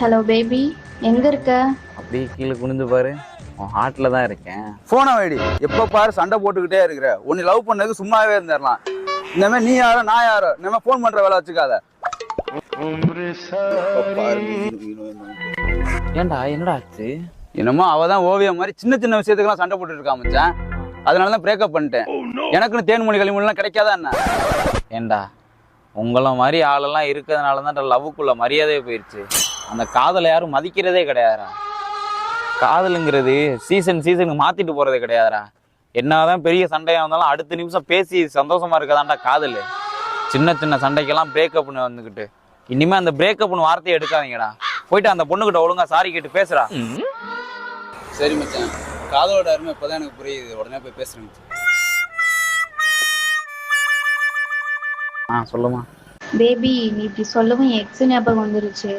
Hello baby, எங்க இருக்க? அப்படியே கீழே குனிந்து பாரு. உன் ஹார்ட்ல தான் இருக்கேன். போனை வைடி. எப்ப பாரு சண்டை போட்டுக்கிட்டே இருக்கிற. உன்னை லவ் பண்ணதுக்கு சும்மாவே இருந்துடலாம். இந்த மாதிரி நீ யாரோ நான் யாரோ நம்ம போன் பண்ற வேலை வச்சுக்காத. ஏன்டா என்னடா ஆச்சு? என்னமோ அவதான் ஓவியம் மாதிரி சின்ன சின்ன விஷயத்துக்கெல்லாம் சண்டை போட்டுட்டு இருக்கா மச்சான். அதனாலதான் பிரேக்கப் பண்ணிட்டேன். எனக்குன்னு தேன்மொழி களிமொழிலாம் கிடைக்காதா என்ன? ஏன்டா உங்கள மாதிரி ஆளெல்லாம் இருக்கிறதுனால தான் லவ்வுக்குள்ள மரியாதையே போயிடுச்சு. அந்த காதலை யாரும் மதிக்கிறதே கிடையாதுடா. காதலுங்கிறது சீசனுக்கு மாத்திட்டு போறதே கிடையாதுடா. என்னதான் பெரிய சண்டையா இருந்தாலும் அடுத்த நிமிஷம் பேசி சந்தோஷமா இருக்கதான்டா காதல். சின்ன சின்ன சண்டைக்கெல்லாம் பிரேக்கப்னு வந்துக்கிட்டு இனிமே அந்த பிரேக்கப்னு வார்த்தையை எடுக்காதீங்கடா. போயிட்டு அந்த பொண்ணுகிட்ட ஒழுங்கா சாரி கேட்டு பேசுறா. சரி மச்சான், காதலோட அருமை இப்பதான் எனக்கு புரியுது. உடனே போய் பேசுறேன். சொல்லுமா பேபி, நீ இப்படி சொல்லவும் என் எக்ஸ் ஞாபகம் வந்துருச்சு.